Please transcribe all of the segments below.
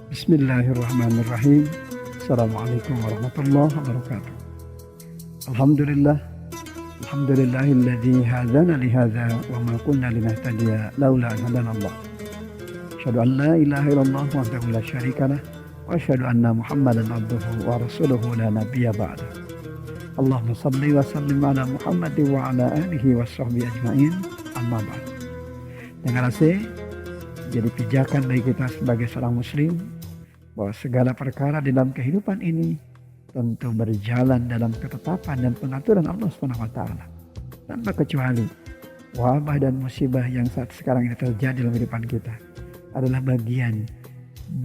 Bismillahirrahmanirrahim. Assalamualaikum warahmatullahi wabarakatuh. Alhamdulillah. Alhamdulillahilladzi hadana lihadza wa ma kunna linahtadiya laula an hadana Allah. Asyhadu an la ilaha illallah wahdahu la syarikalah wa asyhadu anna Muhammadan abduhu wa rasuluhu la nabiyya ba'da. Allahumma shalli wa sallim ala Muhammad wa ala alihi wa sahbihi ajmain. Amma ba'd. Dengan rasa jadi pijakan bagi kita sebagai seorang muslim bahwa segala perkara di dalam kehidupan ini tentu berjalan dalam ketetapan dan pengaturan Allah Subhanahu wa taala. Tanpa kecuali wabah dan musibah yang saat sekarang ini terjadi dalam kehidupan kita adalah bagian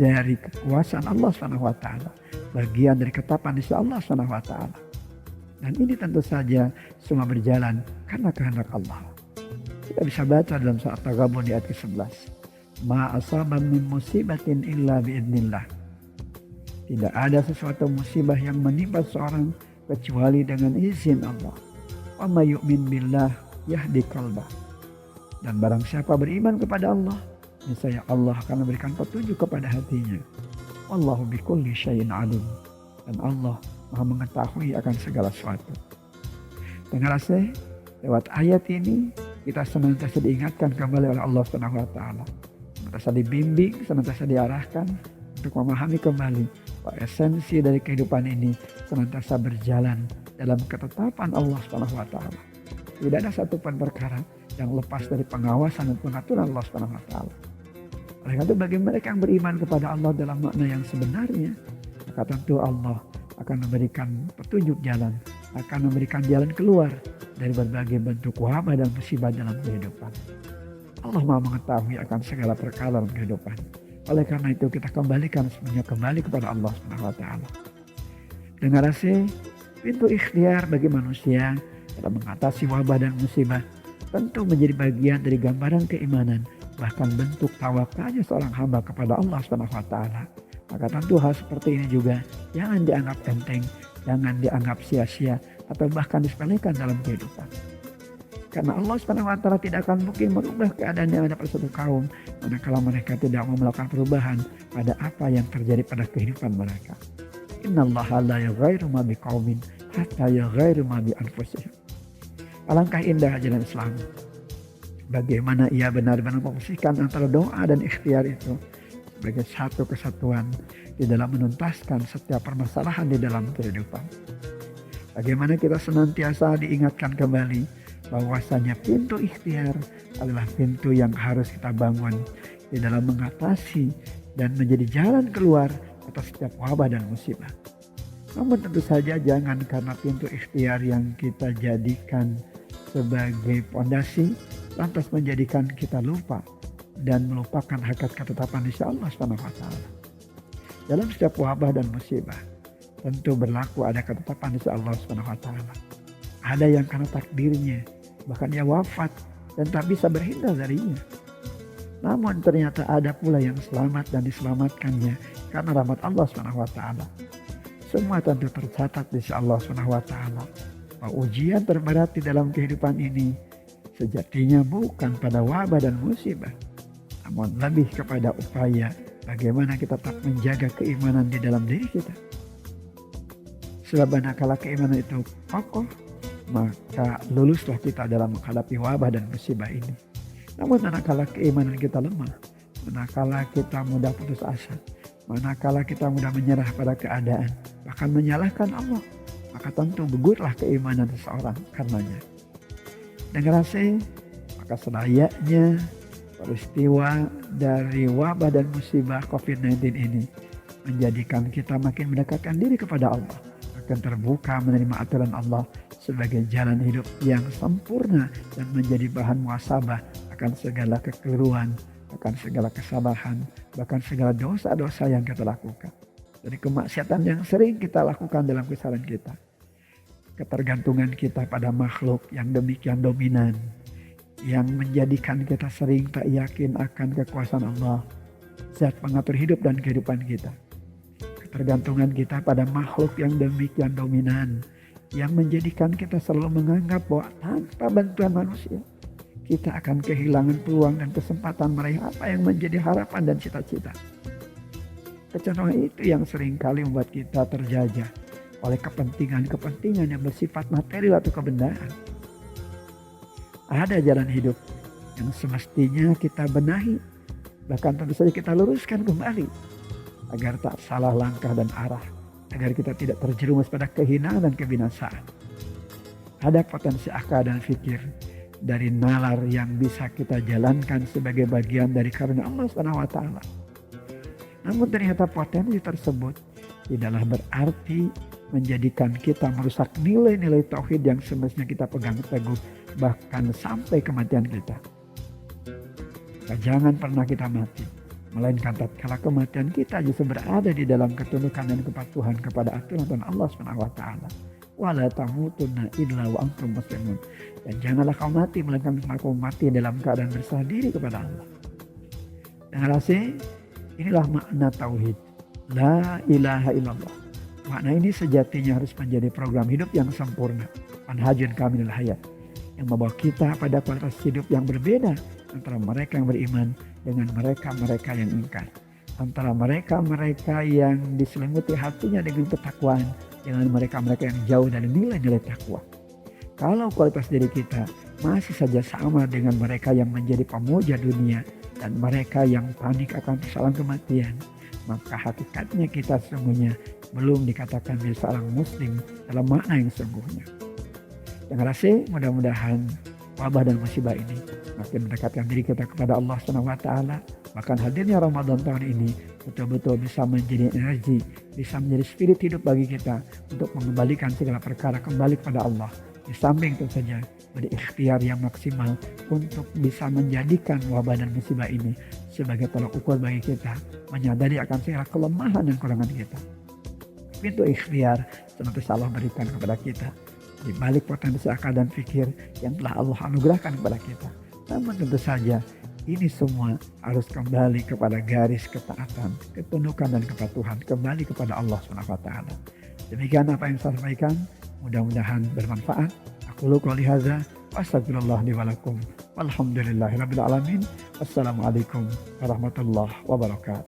dari kekuasaan Allah Subhanahu wa taala, bagian dari ketetapan di Allah Subhanahu wa taala. Dan ini tentu saja semua berjalan karena kehendak Allah. Kita bisa baca dalam surat At-Taghabun di ayat ke-11. Ma asaba min musibatin illa biidznillah. Tidak ada sesuatu musibah yang menimpa seorang kecuali dengan izin Allah. Wa may yu'min billah yahdi qalbah. Dan barang siapa beriman kepada Allah, niscaya Allah akan memberikan petunjuk kepada hatinya. Wallahu bikulli syai'in alim. Dan Allah Maha mengetahui akan segala sesuatu. Dengan rasa lewat ayat ini kita senantiasa diingatkan kembali oleh Allah Subhanahu wa taala. Senantiasa dibimbing, senantiasa diarahkan untuk memahami kembali bahwa esensi dari kehidupan ini senantiasa berjalan dalam ketetapan Allah Subhanahu wa taala. Tidak ada satupun perkara yang lepas dari pengawasan dan pengaturan Allah Subhanahu wa taala. Oleh karena itu bagi mereka yang beriman kepada Allah dalam makna yang sebenarnya, maka tentu Allah akan memberikan petunjuk jalan, akan memberikan jalan keluar dari berbagai bentuk wabah dan musibah dalam kehidupan. Allah Maha mengetahui akan segala perkara dalam kehidupan. Oleh karena itu kita kembalikan semuanya kembali kepada Allah Subhanahu wa taala. Dengan rasa pintu ikhtiar bagi manusia dalam mengatasi wabah dan musibah tentu menjadi bagian dari gambaran keimanan, bahkan bentuk tawakalnya seorang hamba kepada Allah Subhanahu wa taala. Maka tentu hal seperti ini juga jangan dianggap enteng, jangan dianggap sia-sia atau bahkan disepelekan dalam kehidupan. Karena Allah Subhanahu wa taala tidak akan mungkin merubah keadaan yang ada pada suatu kaum manakala mereka tidak mau melakukan perubahan pada apa yang terjadi pada kehidupan mereka. Innallaha la yughayyiru ma biqaumin hatta yughayyiru ma bi anfusihim. Alangkah indah ajaran Islam. Bagaimana ia benar-benar memposisikan antara doa dan ikhtiar itu sebagai satu kesatuan di dalam menuntaskan setiap permasalahan di dalam kehidupan. Bagaimana kita senantiasa diingatkan kembali bahwasanya pintu ikhtiar adalah pintu yang harus kita bangun di dalam mengatasi dan menjadi jalan keluar atas setiap wabah dan musibah. Namun tentu saja jangan karena pintu ikhtiar yang kita jadikan sebagai pondasi lantas menjadikan kita lupa dan melupakan hakikat ketetapan insya Allah Subhanahu wa taala. Dalam setiap wabah dan musibah tentu berlaku ada ketetapan insya Allah Subhanahu wa taala. Ada yang karena takdirnya bahkan ia wafat dan tak bisa berhindar darinya. Namun ternyata ada pula yang selamat dan diselamatkannya karena rahmat Allah Subhanahu wa taala. Semua tentu tercatat di sisi Allah Subhanahu wa taala. Bahwa ujian terberat di dalam kehidupan ini sejatinya bukan pada wabah dan musibah, namun lebih kepada upaya bagaimana kita tetap menjaga keimanan di dalam diri kita. Sebab manakala keimanan itu kokoh, maka luluslah kita dalam menghadapi wabah dan musibah ini. Namun manakala keimanan kita lemah, manakala kita mudah putus asa, manakala kita mudah menyerah pada keadaan, bahkan menyalahkan Allah, maka tentu gugurlah keimanan seseorang karenanya. Dengan rasa, maka selayaknya peristiwa dari wabah dan musibah COVID-19 ini menjadikan kita makin mendekatkan diri kepada Allah, akan terbuka menerima aturan Allah sebagai jalan hidup yang sempurna dan menjadi bahan muhasabah akan segala kekeliruan, akan segala kesalahan, bahkan segala dosa-dosa yang kita lakukan. Dari kemaksiatan yang sering kita lakukan dalam kesalahan kita. Ketergantungan kita pada makhluk yang demikian dominan, yang menjadikan kita sering tak yakin akan kekuasaan Allah, zat pengatur hidup dan kehidupan kita. Ketergantungan kita pada makhluk yang demikian dominan, yang menjadikan kita selalu menganggap bahwa tanpa bantuan manusia, kita akan kehilangan peluang dan kesempatan meraih apa yang menjadi harapan dan cita-cita. Kecenderungan itu yang seringkali membuat kita terjajah oleh kepentingan-kepentingan yang bersifat material atau kebenaran. Ada jalan hidup yang semestinya kita benahi, bahkan tentu saja kita luruskan kembali agar tak salah langkah dan arah, agar kita tidak terjerumus pada kehinaan dan kebinasaan. Ada potensi akal dan fikir dari nalar yang bisa kita jalankan sebagai bagian dari karunia Allah SWT. Namun ternyata potensi tersebut tidaklah berarti menjadikan kita merusak nilai-nilai tauhid yang semestinya kita pegang teguh bahkan sampai kematian kita. Jangan pernah kita mati, melainkan tatkala kematian kita justru berada di dalam ketundukan dan kepatuhan kepada aturan Allah SWT. Wala tamutunna illa wa antum muslimun. Dan janganlah kau mati melainkan kau mati dalam keadaan berserah diri kepada Allah. Dengar sih, inilah makna tauhid. La ilaha illallah. Makna ini sejatinya harus menjadi program hidup yang sempurna, manhajun kamilul hayat, yang membawa kita pada kualitas hidup yang berbeda antara mereka yang beriman dengan mereka-mereka yang ingkar, antara mereka-mereka yang diselimuti hatinya dengan ketakwaan dengan mereka-mereka yang jauh dari nilai-nilai takwa. Kalau kualitas diri kita masih saja sama dengan mereka yang menjadi pemuja dunia dan mereka yang panik akan persoalan kematian, maka hakikatnya kita sesungguhnya belum dikatakan menjadi seorang muslim dalam makna yang sesungguhnya. Yang rasa mudah-mudahan wabah dan musibah ini makin mendekatkan diri kita kepada Allah SWT. Bahkan hadirnya Ramadan tahun ini betul-betul bisa menjadi energi, bisa menjadi spirit hidup bagi kita untuk mengembalikan segala perkara kembali kepada Allah. Di samping itu saja berikhtiar yang maksimal untuk bisa menjadikan wabah dan musibah ini sebagai tolak ukur bagi kita, menyadari akan segala kelemahan dan kekurangan kita. Pintu ikhtiar senantiasa Allah berikan kepada kita di balik potensi akal dan fikir yang telah Allah anugerahkan kepada kita. Namun tentu saja ini semua harus kembali kepada garis ketaatan, ketundukan dan kepatuhan, kembali kepada Allah SWT. Demikian apa yang saya sampaikan, mudah-mudahan bermanfaat. Aku qouli hadza wa astagfirullah li wa lakum walhamdulillahirabbil alamin. Wassalamualaikum warahmatullahi wabarakatuh.